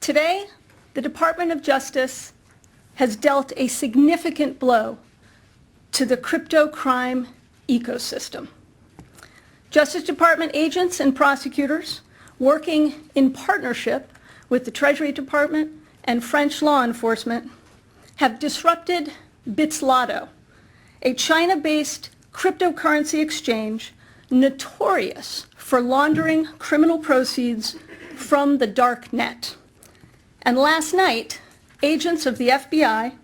Today, the Department of Justice has dealt a significant blow to the crypto crime ecosystem. Justice Department agents and prosecutors, working in partnership with the Treasury Department and French law enforcement, have disrupted Bitslotto, a China-based cryptocurrency exchange notorious for laundering criminal proceeds from the dark net. And last night, agents of the FBI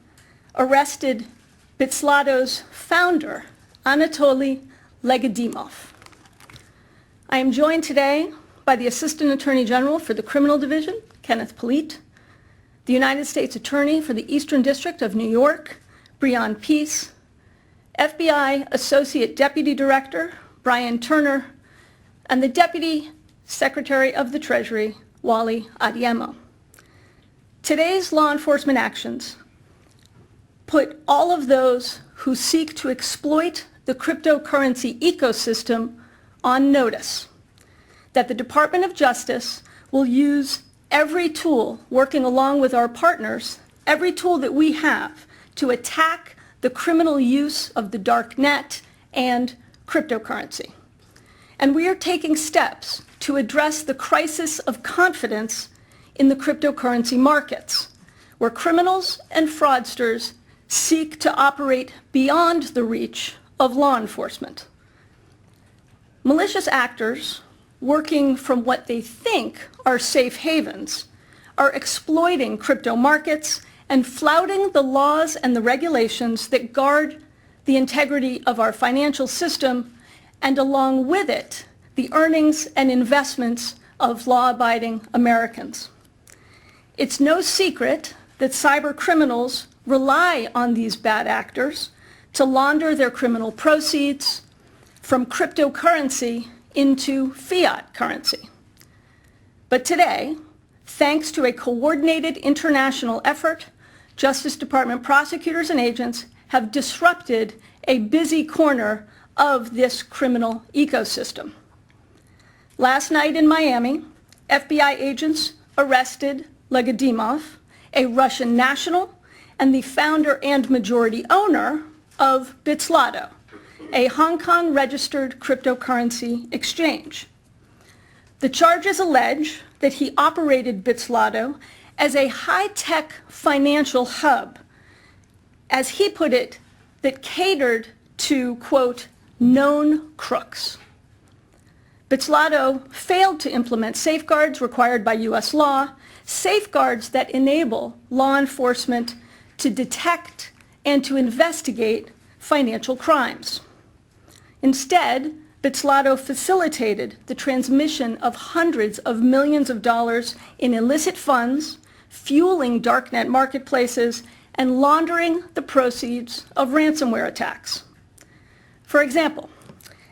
arrested Bitslotto's founder, Anatoly Legkodymov. I am joined today by the Assistant Attorney General for the Criminal Division, Kenneth Polite, the United States Attorney for the Eastern District of New York, Breon Peace, FBI Associate Deputy Director, Brian Turner, and the Deputy Secretary of the Treasury, Wally Adeyemo. Today's law enforcement actions put all of those who seek to exploit the cryptocurrency ecosystem on notice that the Department of Justice will use every tool, working along with our partners, every tool that we have to attack the criminal use of the dark net and cryptocurrency. And we are taking steps to address the crisis of confidence in the cryptocurrency markets, where criminals and fraudsters seek to operate beyond the reach of law enforcement. Malicious actors, working from what they think are safe havens, are exploiting crypto markets and flouting the laws and the regulations that guard the integrity of our financial system, and along with it, the earnings and investments of law-abiding Americans. It's no secret that cyber criminals rely on these bad actors to launder their criminal proceeds from cryptocurrency into fiat currency. But today, thanks to a coordinated international effort, Justice Department prosecutors and agents have disrupted a busy corner of this criminal ecosystem. Last night in Miami, FBI agents arrested Legkodymov, a Russian national and the founder and majority owner of Bitslotto, a Hong Kong registered cryptocurrency exchange. The charges allege that he operated Bitslotto as a high-tech financial hub, as he put it, that catered to, quote, known crooks. Bitslotto failed to implement safeguards required by U.S. law, safeguards that enable law enforcement to detect and to investigate financial crimes. Instead, Bitslotto facilitated the transmission of hundreds of millions of dollars in illicit funds, fueling darknet marketplaces, and laundering the proceeds of ransomware attacks. For example,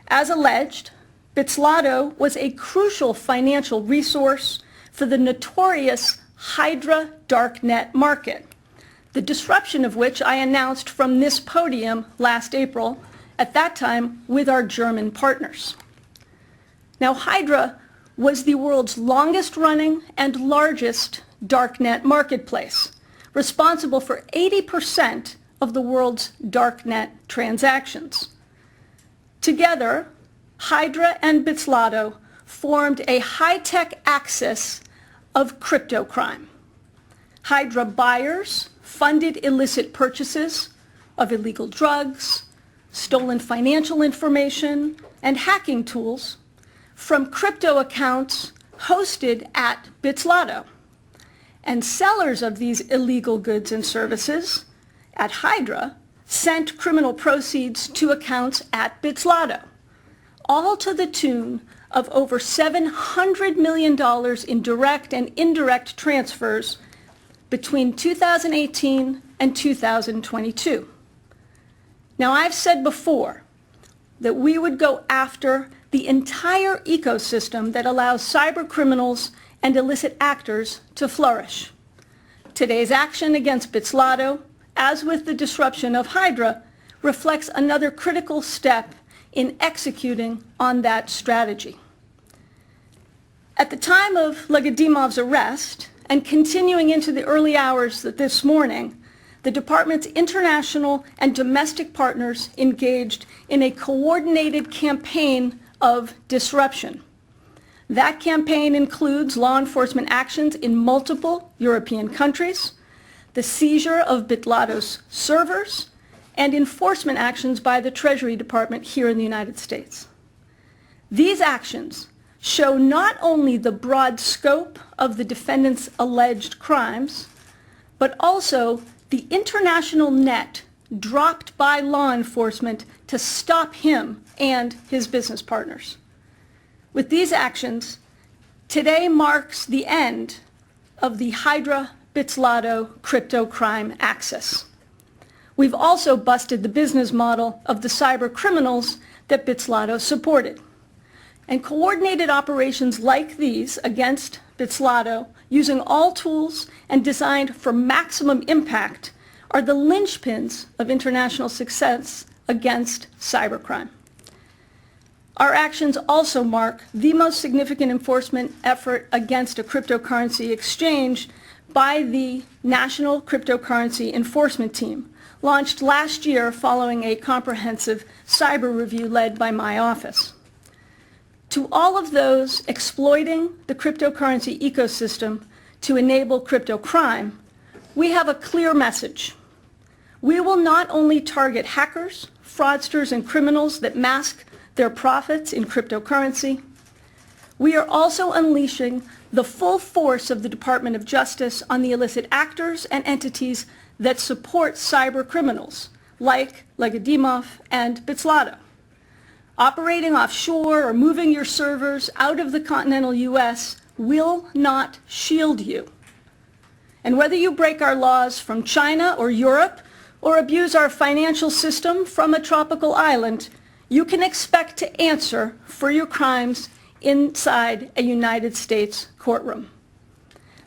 as alleged, Bitslotto was a crucial financial resource for the notorious Hydra darknet market, the disruption of which I announced from this podium last April, at that time with our German partners. Now, Hydra was the world's longest running and largest darknet marketplace, responsible for 80% of the world's darknet transactions. Together, Hydra and Bitslotto formed a high-tech axis of crypto crime. Hydra buyers funded illicit purchases of illegal drugs, stolen financial information, and hacking tools from crypto accounts hosted at Bitslotto. And sellers of these illegal goods and services at Hydra sent criminal proceeds to accounts at Bitslotto, all to the tune of over $700 million in direct and indirect transfers between 2018 and 2022. Now, I've said before that we would go after the entire ecosystem that allows cyber criminals and illicit actors to flourish. Today's action against Bitslotto, as with the disruption of Hydra, reflects another critical step in executing on that strategy. At the time of Legkodymov's arrest, and continuing into the early hours this morning, the department's international and domestic partners engaged in a coordinated campaign of disruption. That campaign includes law enforcement actions in multiple European countries, the seizure of Bitlado's servers, and enforcement actions by the Treasury Department here in the United States. These actions show not only the broad scope of the defendant's alleged crimes, but also the international net dropped by law enforcement to stop him and his business partners. With these actions, today marks the end of the Hydra Bitslado crypto crime axis. We've also busted the business model of the cyber criminals that Bitslado supported. And coordinated operations like these against Bitslado, using all tools and designed for maximum impact, are the linchpins of international success against cybercrime. Our actions also mark the most significant enforcement effort against a cryptocurrency exchange by the National Cryptocurrency Enforcement Team, launched last year following a comprehensive cyber review led by my office. To all of those exploiting the cryptocurrency ecosystem to enable crypto crime, we have a clear message. We will not only target hackers, fraudsters, and criminals that mask their profits in cryptocurrency, we are also unleashing the full force of the Department of Justice on the illicit actors and entities that support cyber criminals like Legkodymov and Bitslado. Operating offshore or moving your servers out of the continental U.S. will not shield you. And whether you break our laws from China or Europe or abuse our financial system from a tropical island, you can expect to answer for your crimes inside a United States courtroom.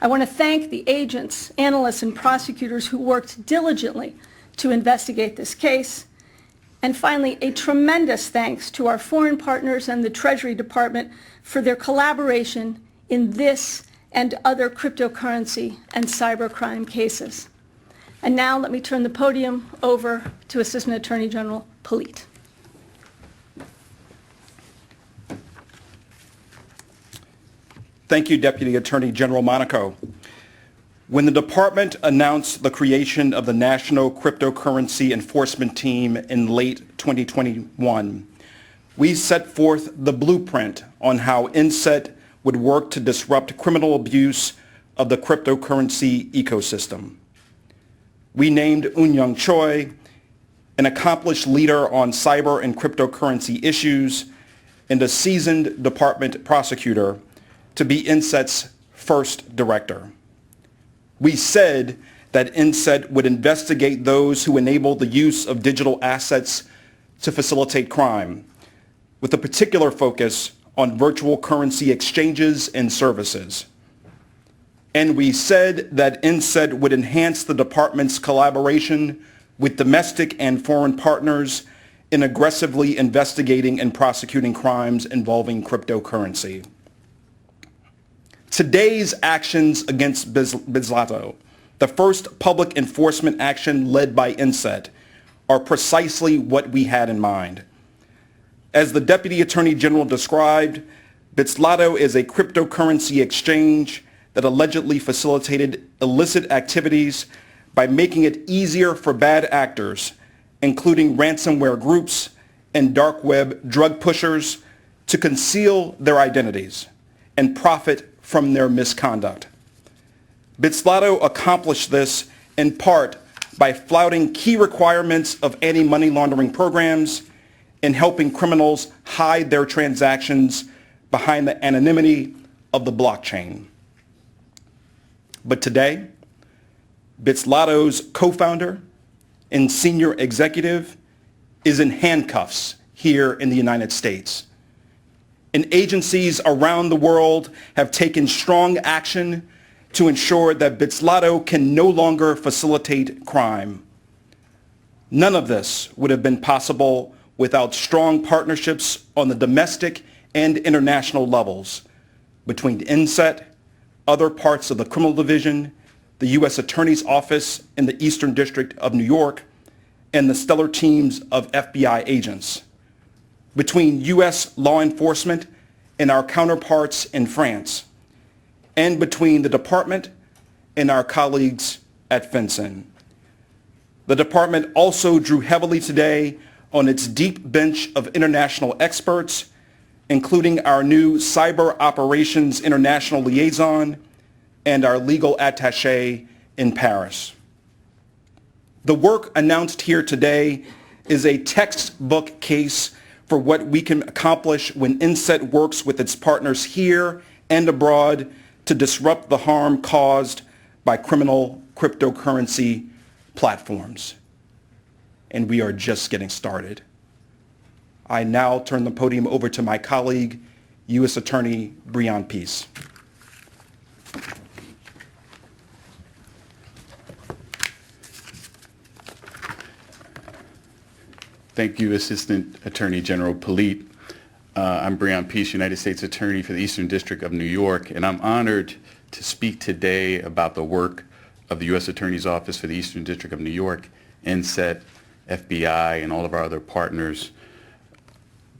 I want to thank the agents, analysts, and prosecutors who worked diligently to investigate this case. And finally, a tremendous thanks to our foreign partners and the Treasury Department for their collaboration in this and other cryptocurrency and cybercrime cases. And now let me turn the podium over to Assistant Attorney General Polite. Thank you, Deputy Attorney General Monaco. When the department announced the creation of the National Cryptocurrency Enforcement Team in late 2021, we set forth the blueprint on how INSET would work to disrupt criminal abuse of the cryptocurrency ecosystem. We named Eun-Young Choi, an accomplished leader on cyber and cryptocurrency issues, and a seasoned department prosecutor to be INSET's first director. We said that INSET would investigate those who enable the use of digital assets to facilitate crime, with a particular focus on virtual currency exchanges and services. And we said that INSET would enhance the department's collaboration with domestic and foreign partners in aggressively investigating and prosecuting crimes involving cryptocurrency. Today's actions against Bitslado, the first public enforcement action led by INSET, are precisely what we had in mind. As the Deputy Attorney General described, Bitslado is a cryptocurrency exchange that allegedly facilitated illicit activities by making it easier for bad actors, including ransomware groups and dark web drug pushers, to conceal their identities and profit from their misconduct. Bitslado accomplished this in part by flouting key requirements of anti-money laundering programs and helping criminals hide their transactions behind the anonymity of the blockchain. But today, Bitslado's co-founder and senior executive is in handcuffs here in the United States. And agencies around the world have taken strong action to ensure that Bitslado can no longer facilitate crime. None of this would have been possible without strong partnerships on the domestic and international levels between INSET, other parts of the Criminal Division, the U.S. Attorney's Office in the Eastern District of New York, and the stellar teams of FBI agents, between U.S. law enforcement and our counterparts in France, and between the department and our colleagues at FinCEN. The department also drew heavily today on its deep bench of international experts, including our new Cyber Operations International Liaison and our legal attaché in Paris. The work announced here today is a textbook case for what we can accomplish when INSET works with its partners here and abroad to disrupt the harm caused by criminal cryptocurrency platforms. And we are just getting started. I now turn the podium over to my colleague, U.S. Attorney Breon Peace. Thank you, Assistant Attorney General Polite. I'm Breon Peace, United States Attorney for the Eastern District of New York, and I'm honored to speak today about the work of the U.S. Attorney's Office for the Eastern District of New York, INSET, FBI, and all of our other partners,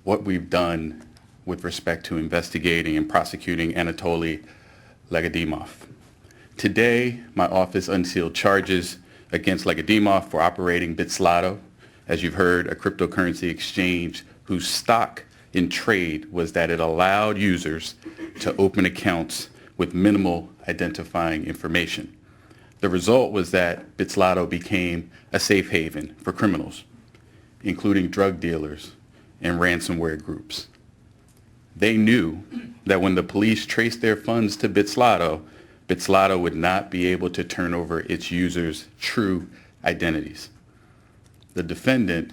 what we've done with respect to investigating and prosecuting Anatoly Legkodymov. Today, my office unsealed charges against Legkodymov for operating Bitslato, as you've heard, a cryptocurrency exchange whose stock in trade was that it allowed users to open accounts with minimal identifying information. The result was that Bitslato became a safe haven for criminals, including drug dealers and ransomware groups. They knew that when the police traced their funds to Bitslato, Bitslato would not be able to turn over its users' true identities. The defendant,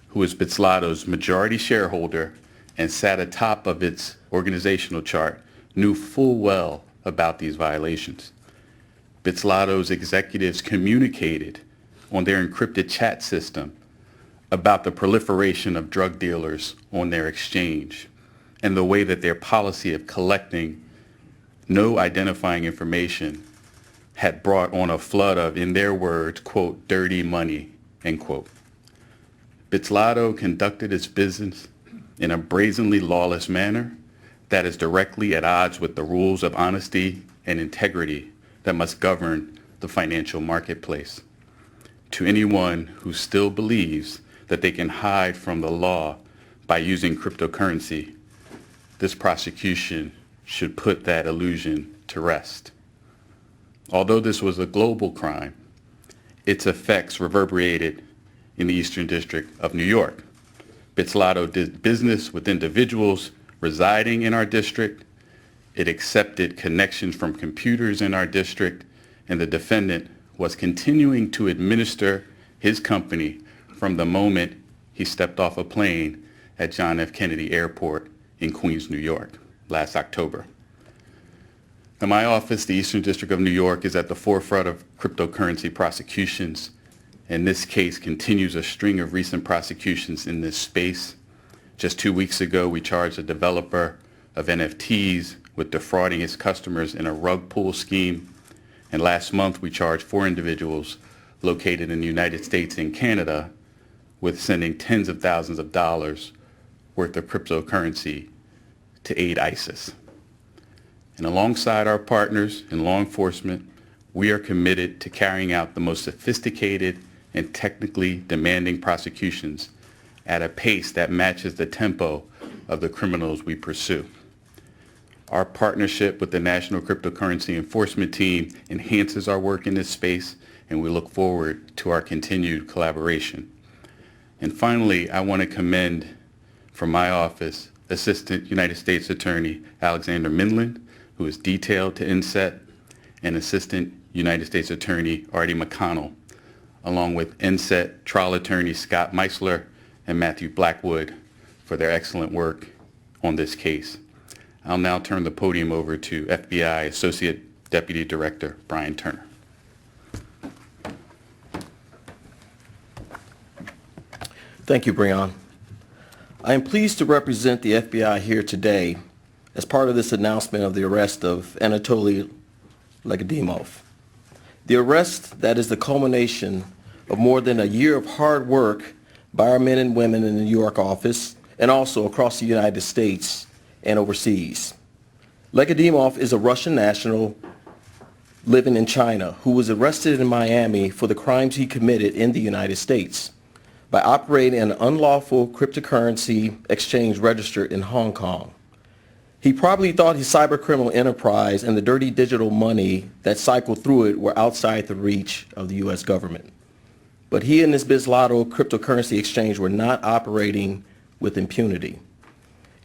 who is Bitslato's majority shareholder and sat atop of its organizational chart, knew full well about these violations. Bitslato's executives communicated on their encrypted chat system about the proliferation of drug dealers on their exchange and the way that their policy of collecting no identifying information had brought on a flood of, in their words, quote, dirty money, end quote. Bitslato conducted its business in a brazenly lawless manner that is directly at odds with the rules of honesty and integrity that must govern the financial marketplace. To anyone who still believes that they can hide from the law by using cryptocurrency, this prosecution should put that illusion to rest. Although this was a global crime, its effects reverberated in the Eastern District of New York. Bitslato did business with individuals residing in our district. It accepted connections from computers in our district, and the defendant was continuing to administer his company from the moment he stepped off a plane at John F. Kennedy Airport in Queens, New York, last October. Now, my office, the Eastern District of New York, is at the forefront of cryptocurrency prosecutions, and this case continues a string of recent prosecutions in this space. Just 2 weeks ago, we charged a developer of NFTs with defrauding his customers in a rug pull scheme. And last month, we charged 4 individuals located in the United States and Canada with sending tens of thousands of dollars worth of cryptocurrency to aid ISIS. And alongside our partners in law enforcement, we are committed to carrying out the most sophisticated and technically demanding prosecutions at a pace that matches the tempo of the criminals we pursue. Our partnership with the National Cryptocurrency Enforcement Team enhances our work in this space, and we look forward to our continued collaboration. And finally, I want to commend from my office Assistant United States Attorney Alexander Mindlin, who is detailed to INSET, and Assistant United States Attorney Artie McConnell, along with INSET trial attorney Scott Meisler and Matthew Blackwood for their excellent work on this case. I'll now turn the podium over to FBI Associate Deputy Director Brian Turner. Thank you, Breon. I am pleased to represent the FBI here today as part of this announcement of the arrest of Anatoly Legkodymov. The arrest that is the culmination of more than a year of hard work by our men and women in the New York office and also across the United States and overseas. Legkodymov is a Russian national living in China who was arrested in Miami for the crimes he committed in the United States by operating an unlawful cryptocurrency exchange registered in Hong Kong. He probably thought his cybercriminal enterprise and the dirty digital money that cycled through it were outside the reach of the U.S. government. But he and his Bislato cryptocurrency exchange were not operating with impunity.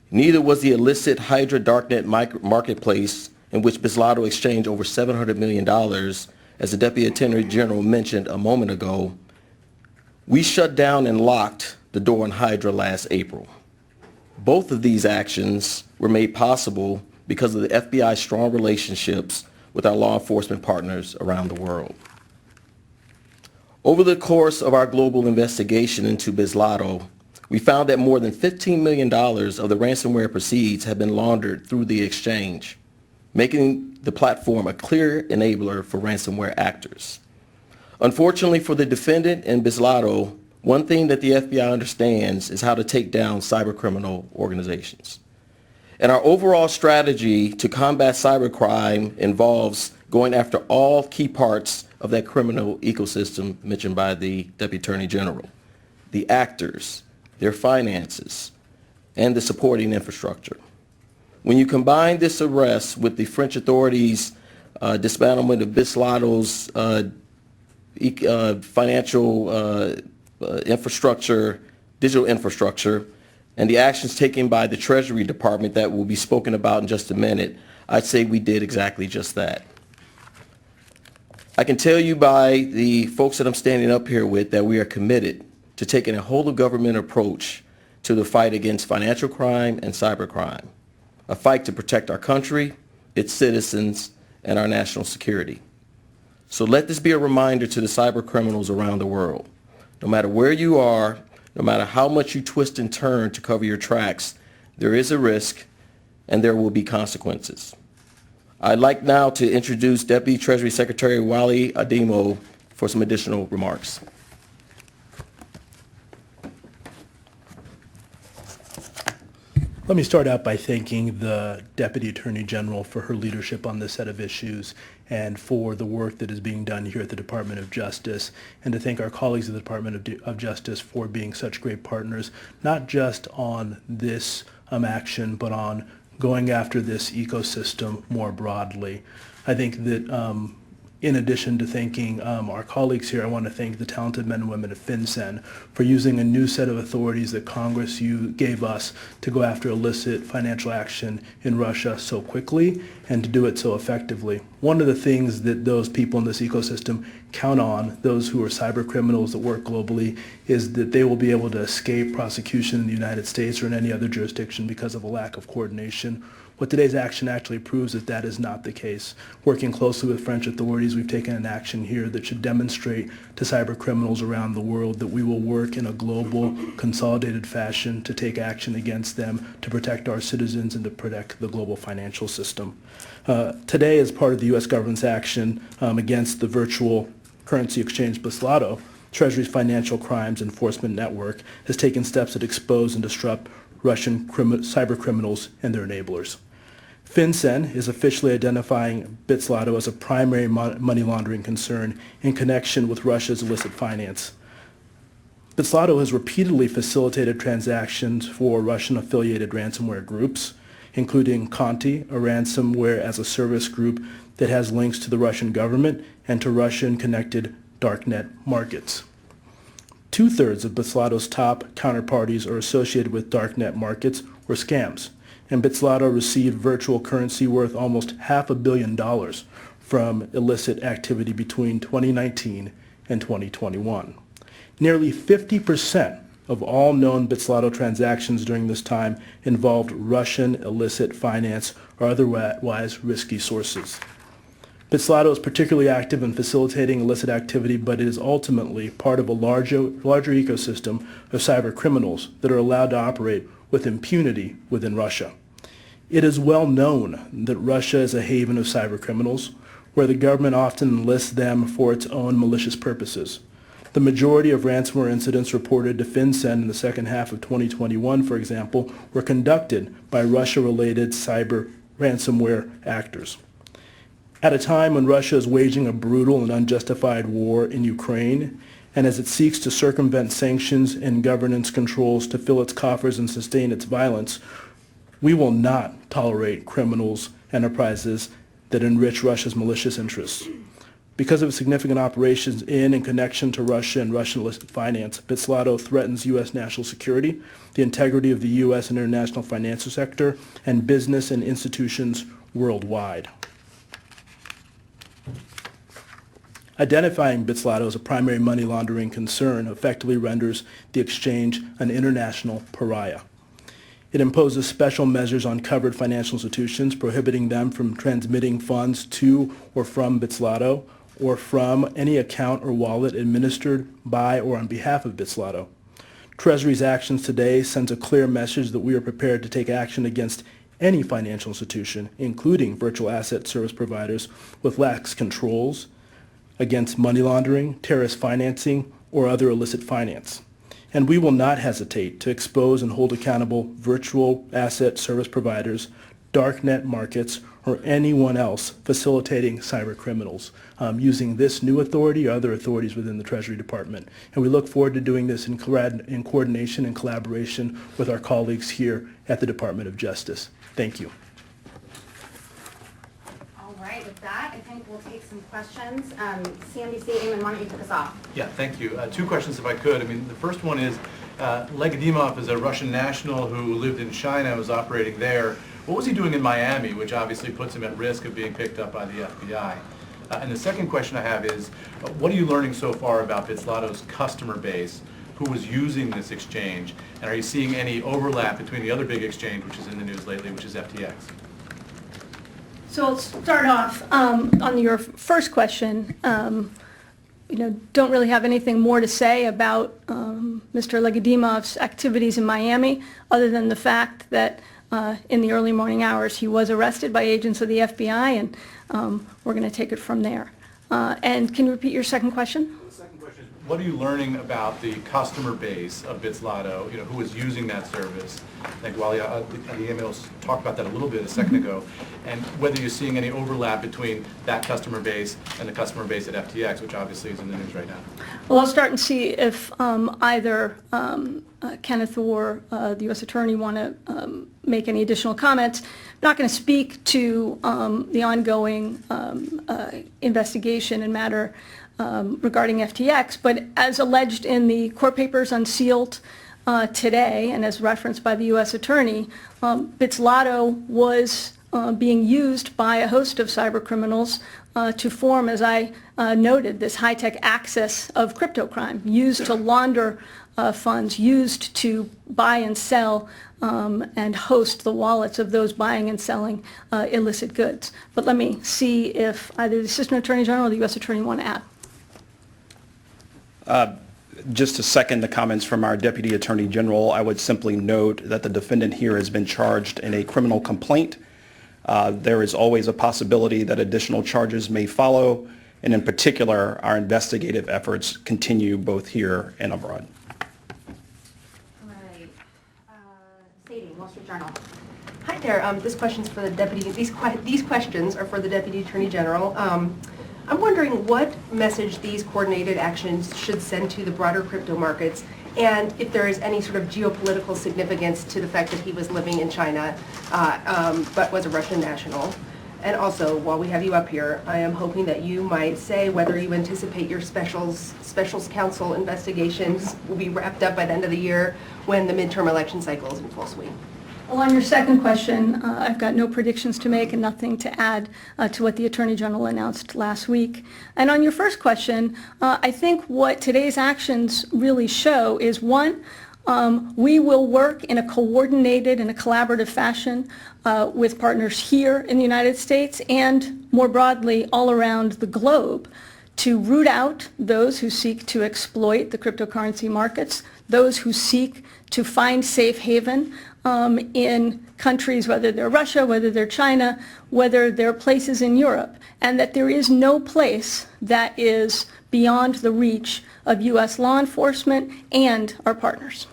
Neither was the illicit Hydra darknet marketplace in which Bislato exchanged over $700 million, as the Deputy Attorney General mentioned a moment ago. We shut down and locked the door on Hydra last April. Both of these actions were made possible because of the FBI's strong relationships with our law enforcement partners around the world. Over the course of our global investigation into Bislato, we found that more than $15 million of the ransomware proceeds have been laundered through the exchange, making the platform a clear enabler for ransomware actors. Unfortunately for the defendant and Bislato, one thing that the FBI understands is how to take down cybercriminal organizations. And our overall strategy to combat cybercrime involves going after all key parts of that criminal ecosystem mentioned by the Deputy Attorney General: the actors, their finances, and the supporting infrastructure. When you combine this arrest with the French authorities' dismantlement of Bislato's financial infrastructure, digital infrastructure, and the actions taken by the Treasury Department that will be spoken about in just a minute, I'd say we did exactly just that. I can tell you by the folks that I'm standing up here with that we are committed to taking a whole-of-government approach to the fight against financial crime and cybercrime, a fight to protect our country, its citizens, and our national security. So let this be a reminder to the cyber criminals around the world. No matter where you are, no matter how much you twist and turn to cover your tracks, there is a risk and there will be consequences. I'd like now to introduce Deputy Treasury Secretary Wally Ademo for some additional remarks. Let me start out by thanking the Deputy Attorney General for her leadership on this set of issues and for the work that is being done here at the Department of Justice, and to thank our colleagues at the Department of Justice for being such great partners, not just on this action, but on going after this ecosystem more broadly. I think that in addition to thanking our colleagues here, I want to thank the talented men and women at FinCEN for using a new set of authorities that Congress gave us to go after illicit financial action in Russia so quickly and to do it so effectively. One of the things that those people in this ecosystem count on, those who are cyber criminals that work globally, is that they will be able to escape prosecution in the United States or in any other jurisdiction because of a lack of coordination. What today's action actually proves is that is not the case. Working closely with French authorities, we've taken an action here that should demonstrate to cyber criminals around the world that we will work in a global, consolidated fashion to take action against them, to protect our citizens and to protect the global financial system. Today, as part of the U.S. government's action against the virtual currency exchange Bislato, Treasury's Financial Crimes Enforcement Network has taken steps that expose and disrupt Russian cyber criminals and their enablers. FinCEN is officially identifying Bislato as a primary money laundering concern in connection with Russia's illicit finance. Bislato has repeatedly facilitated transactions for Russian-affiliated ransomware groups, including Conti, a ransomware as a service group that has links to the Russian government and to Russian-connected darknet markets. 2/3 of Bislato's top counterparties are associated with darknet markets or scams, and Bislato received virtual currency worth almost $500 million from illicit activity between 2019 and 2021. Nearly 50% of all known Bislato transactions during this time involved Russian illicit finance or otherwise risky sources. Bislato is particularly active in facilitating illicit activity, but it is ultimately part of a larger ecosystem of cyber criminals that are allowed to operate with impunity within Russia. It is well known that Russia is a haven of cyber criminals, where the government often enlists them for its own malicious purposes. The majority of ransomware incidents reported to FinCEN in the second half of 2021, for example, were conducted by Russia-related cyber ransomware actors. At a time when Russia is waging a brutal and unjustified war in Ukraine, and as it seeks to circumvent sanctions and governance controls to fill its coffers and sustain its violence, we will not tolerate criminals' enterprises that enrich Russia's malicious interests. Because of significant operations in and connection to Russia and Russian illicit finance, Bitslato threatens U.S. national security, the integrity of the U.S. and international financial sector, and business and institutions worldwide. Identifying Bitslato as a primary money laundering concern effectively renders the exchange an international pariah. It imposes special measures on covered financial institutions, prohibiting them from transmitting funds to or from Bitslato, or from any account or wallet administered by or on behalf of Bitslato. Treasury's actions today sends a clear message that we are prepared to take action against any financial institution, including virtual asset service providers, with lax controls against money laundering, terrorist financing, or other illicit finance. And we will not hesitate to expose and hold accountable virtual asset service providers, darknet markets, or anyone else facilitating cyber criminals using this new authority or other authorities within the Treasury Department. And we look forward to doing this in coordination and collaboration with our colleagues here at the Department of Justice. Thank you. All right, with that, I think we'll take some questions. CNBC, Eamon, why don't you kick us off? Yeah, thank you. Two questions if I could. I mean, the first one is, Legkodymov is a Russian national who lived in China, was operating there. What was he doing in Miami, which obviously puts him at risk of being picked up by the FBI? And the second question I have is, what are you learning so far about Bitslato's customer base who was using this exchange? And are you seeing any overlap between the other big exchange, which is in the news lately, which is FTX? So I'll start off on your first question. Don't really have anything more to say about Mr. Legkodymov's activities in Miami, other than the fact that in the early morning hours he was arrested by agents of the FBI, and we're going to take it from there. And can you repeat your second question? The second question is, what are you learning about the customer base of Bitslato, who is using that service? I think Wally, the emails talked about that a little bit a second ago, and whether you're seeing any overlap between that customer base and the customer base at FTX, which obviously is in the news right now. Well, I'll start and see if either Kenneth or the U.S. Attorney want to make any additional comments. I'm not going to speak to the ongoing investigation and matter regarding FTX, but as alleged in the court papers unsealed today, and as referenced by the U.S. Attorney, Bitslato was being used by a host of cyber criminals to form, as I noted, this high-tech axis of crypto crime, used to launder funds, used to buy and sell and host the wallets of those buying and selling illicit goods. But let me see if either the Assistant Attorney General or the U.S. Attorney want to add. Just to second the comments from our Deputy Attorney General, I would simply note that the defendant here has been charged in a criminal complaint. There is always a possibility that additional charges may follow, and in particular, our investigative efforts continue both here and abroad. All right. Sadie, Wall Street Journal. Hi there. This question's for the deputy. These questions are for the Deputy Attorney General. I'm wondering what message these coordinated actions should send to the broader crypto markets, and if there is any sort of geopolitical significance to the fact that he was living in China, but was a Russian national. And also, while we have you up here, I am hoping that you might say whether you anticipate your specials counsel investigations will be wrapped up by the end of the year when the midterm election cycle is in full swing. Well, on your second question, I've got no predictions to make and nothing to add to what the Attorney General announced last week. And on your first question, I think what today's actions really show is, one, we will work in a coordinated and a collaborative fashion with partners here in the United States and more broadly all around the globe to root out those who seek to exploit the cryptocurrency markets, those who seek to find safe haven in countries, whether they're Russia, whether they're China, whether they're places in Europe, and that there is no place that is beyond the reach of U.S. law enforcement and our partners.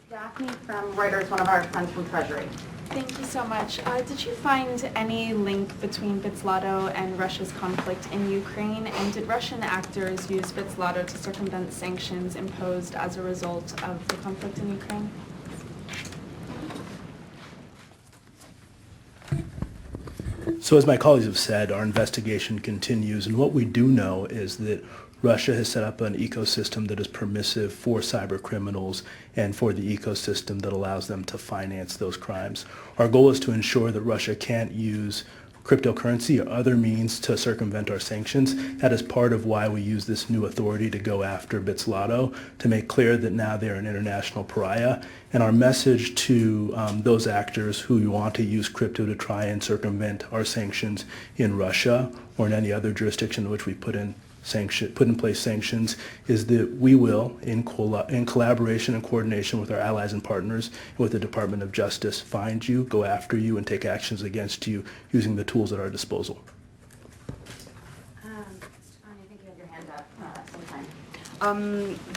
Daphne from Reuters, one of our friends from Treasury. Thank you so much. Did you find any link between Bitslotto and Russia's conflict in Ukraine? And did Russian actors use Bitslotto to circumvent sanctions imposed as a result of the conflict in Ukraine? So as my colleagues have said, our investigation continues, and what we do know is that Russia has set up an ecosystem that is permissive for cyber criminals and for the ecosystem that allows them to finance those crimes. Our goal is to ensure that Russia can't use cryptocurrency or other means to circumvent our sanctions. That is part of why we use this new authority to go after Bitslotto, to make clear that now they're an international pariah. And our message to those actors who want to use crypto to try and circumvent our sanctions in Russia or in any other jurisdiction in which we put in place sanctions is that we will, in collaboration and coordination with our allies and partners, and with the Department of Justice, find you, go after you, and take actions against you using the tools at our disposal. I think you had your hand up sometime.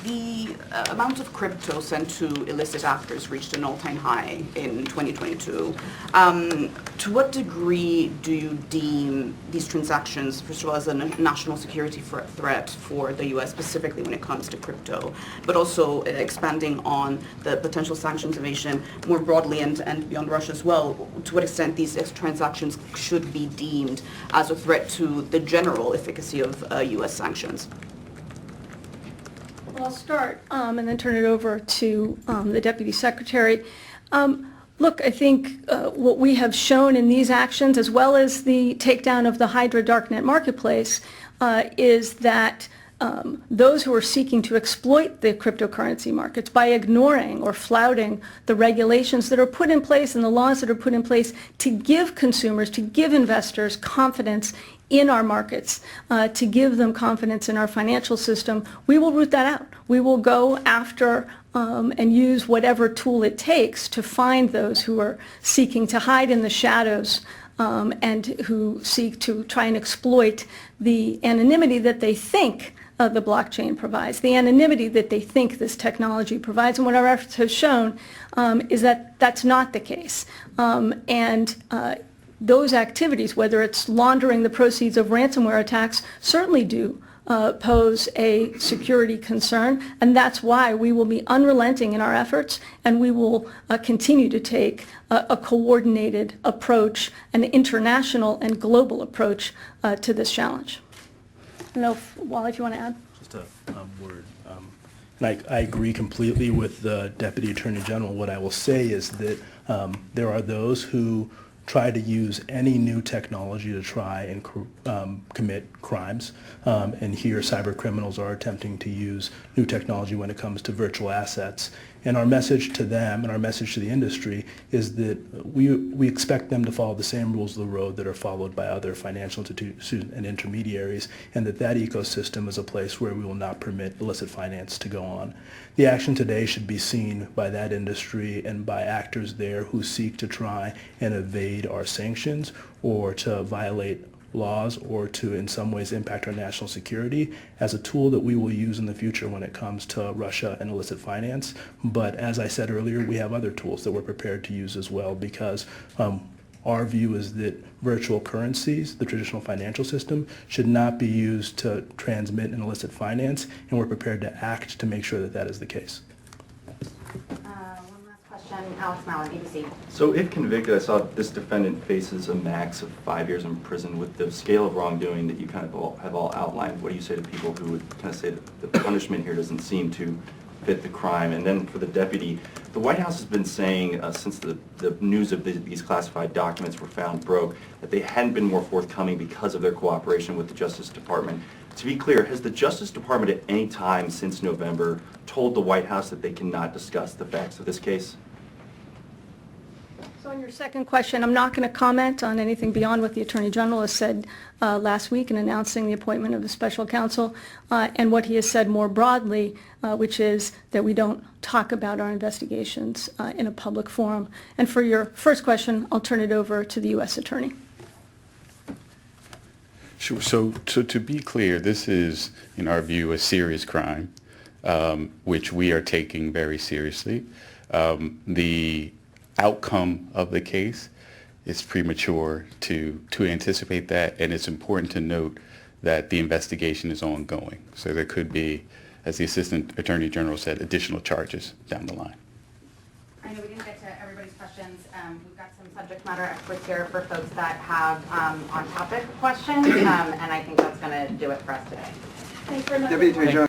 The amount of crypto sent to illicit actors reached an all-time high in 2022. To what degree do you deem these transactions, first of all, as a national security threat for the U.S., specifically when it comes to crypto, but also expanding on the potential sanctions evasion more broadly and beyond Russia as well? To what extent these transactions should be deemed as a threat to the general efficacy of U.S. sanctions? Well, I'll start and then turn it over to the Deputy Secretary. Look, I think what we have shown in these actions, as well as the takedown of the Hydra darknet marketplace, is that those who are seeking to exploit the cryptocurrency markets by ignoring or flouting the regulations that are put in place and the laws that are put in place to give consumers, to give investors confidence in our markets, to give them confidence in our financial system, we will root that out. We will go after and use whatever tool it takes to find those who are seeking to hide in the shadows and who seek to try and exploit the anonymity that they think the blockchain provides, the anonymity that they think this technology provides. And what our efforts have shown is that that's not the case. Those activities, whether it's laundering the proceeds of ransomware attacks, certainly do pose a security concern, and that's why we will be unrelenting in our efforts, and we will continue to take a coordinated approach, an international and global approach to this challenge. I don't know if, Wally, if you want to add? Just a word. And I agree completely with the Deputy Attorney General. What I will say is that there are those who try to use any new technology to try and commit crimes. And here cyber criminals are attempting to use new technology when it comes to virtual assets. And our message to them and our message to the industry is that we expect them to follow the same rules of the road that are followed by other financial institutions and intermediaries, and that ecosystem is a place where we will not permit illicit finance to go on. The action today should be seen by that industry and by actors there who seek to try and evade our sanctions or to violate laws or to in some ways impact our national security as a tool that we will use in the future when it comes to Russia and illicit finance. But as I said earlier, we have other tools that we're prepared to use as well, because our view is that virtual currencies, the traditional financial system, should not be used to transmit an illicit finance, and we're prepared to act to make sure that that is the case. One last question, Alex Mallon, ABC. So if convicted, I saw this defendant faces a max of 5 years in prison. With the scale of wrongdoing that you kind of have all outlined, what do you say to people who would kind of say that the punishment here doesn't seem to fit the crime? And then for the deputy, the White House has been saying since the news of these classified documents were found broke, that they hadn't been more forthcoming because of their cooperation with the Justice Department. To be clear, has the Justice Department at any time since November told the White House that they cannot discuss the facts of this case? So So on your second question, I'm not going to comment on anything beyond what the Attorney General has said last week in announcing the appointment of a special counsel and what he has said more broadly, which is that we don't talk about our investigations in a public forum. And for your first question, I'll turn it over to the U.S. Attorney. Sure. So to be clear, this is, in our view, a serious crime, which we are taking very seriously. The outcome of the case is premature to anticipate that, and it's important to note that the investigation is ongoing. So there could be, as the Assistant Attorney General said, additional charges down the line. I know we didn't get to everybody's questions. We've got some subject matter experts here for folks that have on-topic questions, and I think that's going to do it for us today. Thanks very much. Deputy Attorney General.